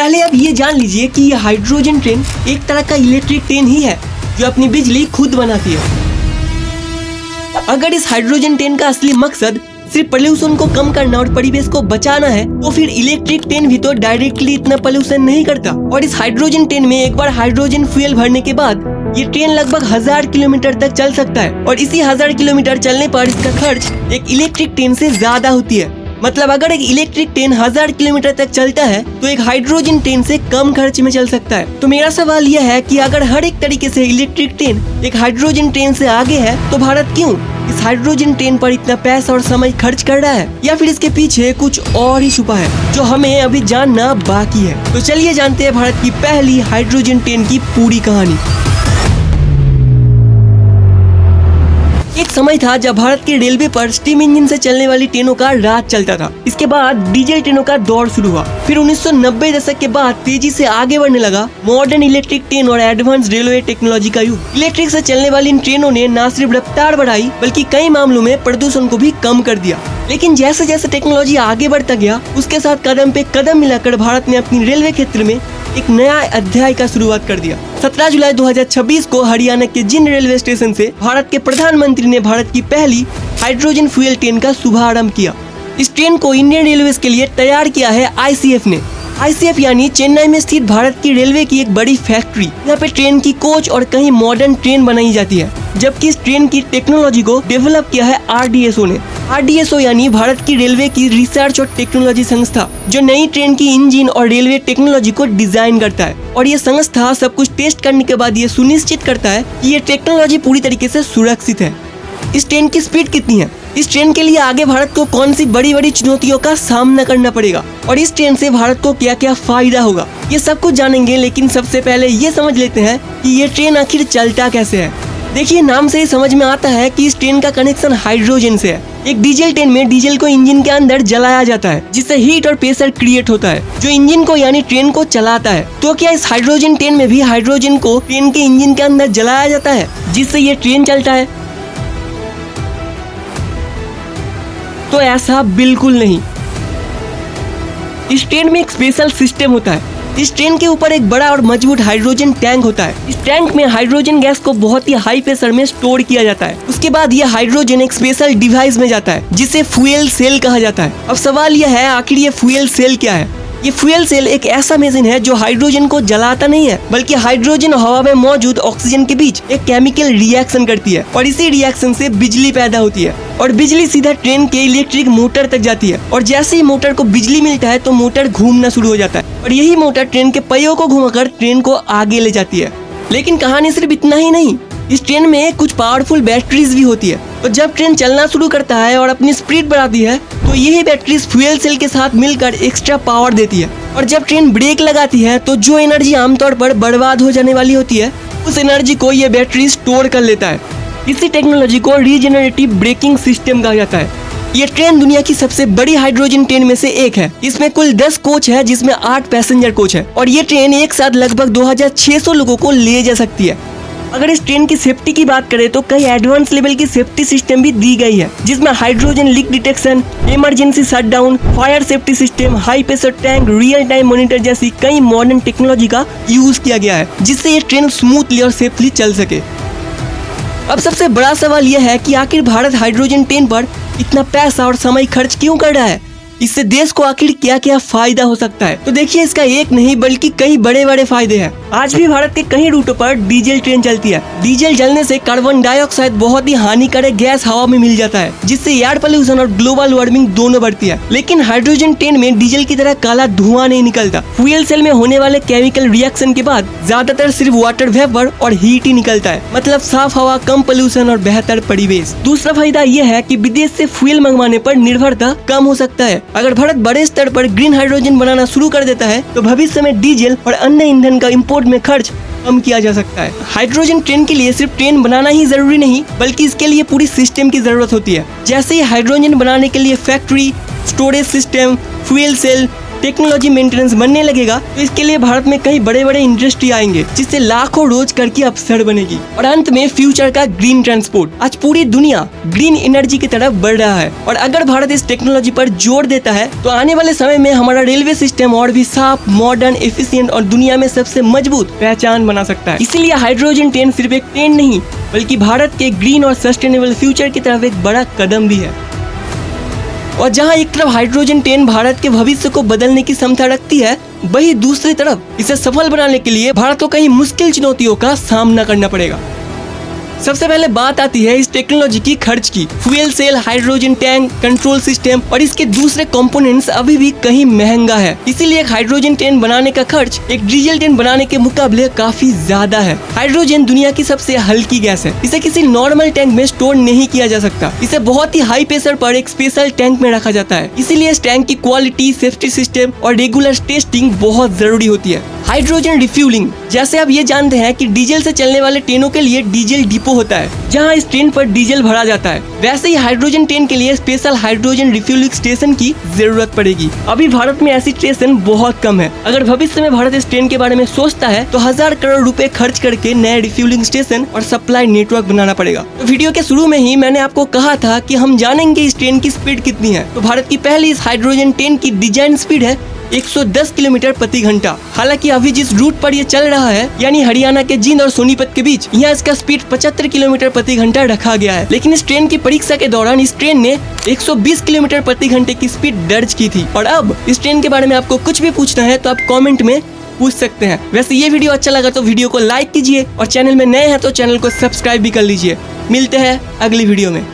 पहले आप ये जान लीजिए कि ये हाइड्रोजन ट्रेन एक तरह का इलेक्ट्रिक ट्रेन ही है जो अपनी बिजली खुद बनाती है। अगर इस हाइड्रोजन ट्रेन का असली मकसद सिर्फ पोल्यूशन को कम करना और परिवेश को बचाना है तो फिर इलेक्ट्रिक ट्रेन भी तो डायरेक्टली इतना पोल्यूशन नहीं करता। और इस हाइड्रोजन ट्रेन में एक बार हाइड्रोजन फ्यूल भरने के बाद ये ट्रेन लगभग 1000 किलोमीटर तक चल सकता है और इसी 1000 किलोमीटर चलने पर इसका खर्च एक इलेक्ट्रिक ट्रेन से ज्यादा होती है। मतलब अगर एक इलेक्ट्रिक ट्रेन 1000 किलोमीटर तक चलता है तो एक हाइड्रोजन ट्रेन से कम खर्च में चल सकता है। तो मेरा सवाल यह है कि अगर हर एक तरीके से इलेक्ट्रिक ट्रेन एक हाइड्रोजन ट्रेन से आगे है तो भारत क्यों इस हाइड्रोजन ट्रेन पर इतना पैसा और समय खर्च कर रहा है, या फिर इसके पीछे कुछ और ही छुपा है जो हमें अभी जानना बाकी है। तो चलिए जानते हैं भारत की पहली हाइड्रोजन ट्रेन की पूरी कहानी। एक समय था जब भारत के रेलवे पर स्टीम इंजन से चलने वाली ट्रेनों का राज चलता था। इसके बाद डीजल ट्रेनों का दौर शुरू हुआ। फिर 1990 दशक के बाद तेजी से आगे बढ़ने लगा मॉडर्न इलेक्ट्रिक ट्रेन और एडवांस रेलवे टेक्नोलॉजी का युग। इलेक्ट्रिक से चलने वाली इन ट्रेनों ने न सिर्फ रफ्तार बढ़ाई बल्कि कई मामलों में प्रदूषण को भी कम कर दिया। लेकिन जैसे जैसे टेक्नोलॉजी आगे बढ़ता गया उसके साथ कदम पे कदम मिलाकर भारत ने अपनी रेलवे क्षेत्र में एक नया अध्याय का शुरुआत कर दिया। 17 जुलाई 2026 को हरियाणा के जिंद रेलवे स्टेशन से भारत के प्रधानमंत्री ने भारत की पहली हाइड्रोजन फ्यूल ट्रेन का शुभारंभ किया। इस ट्रेन को इंडियन रेलवे के लिए तैयार किया है ICF ने। ICF यानी चेन्नई में स्थित भारत की रेलवे की एक बड़ी फैक्ट्री। यहाँ पे ट्रेन की कोच और कई मॉडर्न ट्रेन बनाई जाती है, जबकि इस ट्रेन की टेक्नोलॉजी को डेवलप किया है RDSO ने। RDSO यानी भारत की रेलवे की रिसर्च और टेक्नोलॉजी संस्था, जो नई ट्रेन की इंजन और रेलवे टेक्नोलॉजी को डिजाइन करता है। और ये संस्था सब कुछ टेस्ट करने के बाद ये सुनिश्चित करता है कि ये टेक्नोलॉजी पूरी तरीके से सुरक्षित है। इस ट्रेन की स्पीड कितनी है, इस ट्रेन के लिए आगे भारत को कौन सी बड़ी बड़ी चुनौतियों का सामना करना पड़ेगा और इस ट्रेन से भारत को क्या क्या फायदा होगा, ये सब कुछ जानेंगे। लेकिन सबसे पहले ये समझ लेते हैं कि ये ट्रेन आखिर चलता कैसे है। देखिए, नाम से ही समझ में आता है कि इस ट्रेन का कनेक्शन हाइड्रोजन से है। एक डीजल ट्रेन में डीजल को इंजन के अंदर जलाया जाता है जिससे हीट और प्रेशर क्रिएट होता है जो इंजन को यानी ट्रेन को चलाता है। तो क्या इस हाइड्रोजन ट्रेन में भी हाइड्रोजन को ट्रेन के इंजन के अंदर जलाया जाता है जिससे ये ट्रेन चलता है? तो ऐसा बिल्कुल नहीं। इस ट्रेन में एक स्पेशल सिस्टम होता है। इस ट्रेन के ऊपर एक बड़ा और मजबूत हाइड्रोजन टैंक होता है। इस टैंक में हाइड्रोजन गैस को बहुत ही हाई प्रेशर में स्टोर किया जाता है। उसके बाद यह हाइड्रोजन एक स्पेशल डिवाइस में जाता है जिसे फ्यूल सेल कहा जाता है। अब सवाल यह है, आखिर ये फ्यूल सेल क्या है? ये फ्यूल सेल एक ऐसा मशीन है जो हाइड्रोजन को जलाता नहीं है बल्कि हाइड्रोजन हवा में मौजूद ऑक्सीजन के बीच एक केमिकल रिएक्शन करती है और इसी रिएक्शन से बिजली पैदा होती है और बिजली सीधा ट्रेन के इलेक्ट्रिक मोटर तक जाती है। और जैसे ही मोटर को बिजली मिलता है तो मोटर घूमना शुरू हो जाता है और यही मोटर ट्रेन के पहियों को घुमाकर ट्रेन को आगे ले जाती है। लेकिन कहानी सिर्फ इतना ही नहीं, इस ट्रेन में कुछ पावरफुल बैटरीज भी होती है। तो जब ट्रेन चलना शुरू करता है और अपनी स्पीड बढ़ाती है तो यही बैटरीज फ्यूल सेल के साथ मिलकर एक्स्ट्रा पावर देती है। और जब ट्रेन ब्रेक लगाती है तो जो एनर्जी आमतौर पर बर्बाद हो जाने वाली होती है उस एनर्जी को ये बैटरी स्टोर कर लेता है। इसी टेक्नोलॉजी को रीजेनरेटिव ब्रेकिंग सिस्टम कहा जाता है। ये ट्रेन दुनिया की सबसे बड़ी हाइड्रोजन ट्रेन में से एक है। इसमें कुल 10 कोच है जिसमें 8 पैसेंजर कोच है और ये ट्रेन एक साथ लगभग 2600 लोगों को ले जा सकती है। अगर इस ट्रेन की सेफ्टी की बात करें तो कई एडवांस लेवल की सेफ्टी सिस्टम भी दी गई है जिसमें hydrogen leak detection, emergency shutdown, fire safety system, high pressure tank, real time monitor जैसी कई मॉडर्न टेक्नोलॉजी का यूज किया गया है जिससे ये ट्रेन स्मूथली और सेफली चल सके। अब सबसे बड़ा सवाल यह है कि आखिर भारत हाइड्रोजन ट्रेन पर इतना पैसा और समय खर्च क्यों कर रहा है? इससे देश को आखिर क्या क्या फायदा हो सकता है? तो देखिए, इसका एक नहीं बल्कि कई बड़े बड़े फायदे हैं। आज भी भारत के कई रूटों पर डीजल ट्रेन चलती है। डीजल जलने से कार्बन डाइऑक्साइड बहुत ही हानिकारक गैस हवा में मिल जाता है जिससे एयर पोल्यूशन और ग्लोबल वार्मिंग दोनों बढ़ती है। लेकिन हाइड्रोजन ट्रेन में डीजल की तरह काला धुआं नहीं निकलता। फ्यूल सेल में होने वाले केमिकल रिएक्शन के बाद ज्यादातर सिर्फ वाटर वेपर और हीट ही निकलता है, मतलब साफ हवा, कम पोल्यूशन और बेहतर परिवेश। दूसरा फायदा यह है कि विदेश से फ्यूल मंगवाने पर निर्भरता कम हो सकता है। अगर भारत बड़े स्तर पर ग्रीन हाइड्रोजन बनाना शुरू कर देता है तो भविष्य में डीजल और अन्य ईंधन का इंपोर्ट में खर्च कम किया जा सकता है। हाइड्रोजन ट्रेन के लिए सिर्फ ट्रेन बनाना ही जरूरी नहीं बल्कि इसके लिए पूरी सिस्टम की जरूरत होती है। जैसे ही हाइड्रोजन बनाने के लिए factory, storage system, fuel cell, technology maintenance बनने लगेगा तो इसके लिए भारत में कई बड़े बड़े इंडस्ट्री आएंगे, जिससे लाखों रोजगार की अवसर बनेगी। और अंत में फ्यूचर का ग्रीन ट्रांसपोर्ट। आज पूरी दुनिया ग्रीन एनर्जी की तरफ बढ़ रहा है और अगर भारत इस टेक्नोलॉजी पर जोर देता है तो आने वाले समय में हमारा रेलवे सिस्टम और भी साफ, मॉडर्न, एफिशिएंट और दुनिया में सबसे मजबूत पहचान बना सकता है। इसीलिए हाइड्रोजन ट्रेन सिर्फ एक ट्रेन नहीं बल्कि भारत के ग्रीन और सस्टेनेबल फ्यूचर की तरफ एक बड़ा कदम भी है। और जहां एक तरफ हाइड्रोजन ट्रेन भारत के भविष्य को बदलने की क्षमता रखती है, वहीं दूसरी तरफ इसे सफल बनाने के लिए भारत को कई मुश्किल चुनौतियों का सामना करना पड़ेगा। सबसे पहले बात आती है इस टेक्नोलॉजी की खर्च की। Fuel cell, hydrogen tank, control system और इसके दूसरे कंपोनेंट्स अभी भी कहीं महंगा है। इसीलिए एक हाइड्रोजन ट्रेन बनाने का खर्च एक डीजल ट्रेन बनाने के मुकाबले काफी ज्यादा है। हाइड्रोजन दुनिया की सबसे हल्की गैस है। इसे किसी नॉर्मल टैंक में स्टोर नहीं किया जा सकता। इसे बहुत ही हाई प्रेशर पर एक स्पेशल टैंक में रखा जाता है। इसीलिए इस टैंक की क्वालिटी, सेफ्टी सिस्टम और रेगुलर टेस्टिंग बहुत जरूरी होती है। हाइड्रोजन रिफ्यूलिंग, जैसे आप ये जानते हैं कि डीजल से चलने वाले ट्रेनों के लिए डीजल डिपो होता है जहां इस ट्रेन पर डीजल भरा जाता है, वैसे ही हाइड्रोजन ट्रेन के लिए स्पेशल हाइड्रोजन रिफ्यूलिंग स्टेशन की जरूरत पड़ेगी। अभी भारत में ऐसी स्टेशन बहुत कम है। अगर भविष्य में भारत इस ट्रेन के बारे में सोचता है तो 1000 करोड़ रुपए खर्च करके नए रिफ्यूलिंग स्टेशन और सप्लाई नेटवर्क बनाना पड़ेगा। तो वीडियो के शुरू में ही मैंने आपको कहा था कि हम जानेंगे इस ट्रेन की स्पीड कितनी है। तो भारत की पहली इस हाइड्रोजन ट्रेन की डिजाइन स्पीड है 110 किलोमीटर प्रति घंटा। हालांकि अभी जिस रूट पर ये चल रहा है यानी हरियाणा के जींद और सोनीपत के बीच, यहाँ इसका स्पीड 75 किलोमीटर प्रति घंटा रखा गया है। लेकिन इस ट्रेन की परीक्षा के दौरान इस ट्रेन ने 120 किलोमीटर प्रति घंटे की स्पीड दर्ज की थी। और अब इस ट्रेन के बारे में आपको कुछ भी पूछना है तो आप कॉमेंट में पूछ सकते हैं। वैसे ये वीडियो अच्छा लगा तो वीडियो को लाइक कीजिए और चैनल में नए हैं तो चैनल को सब्सक्राइब भी कर लीजिए। मिलते हैं अगली वीडियो में।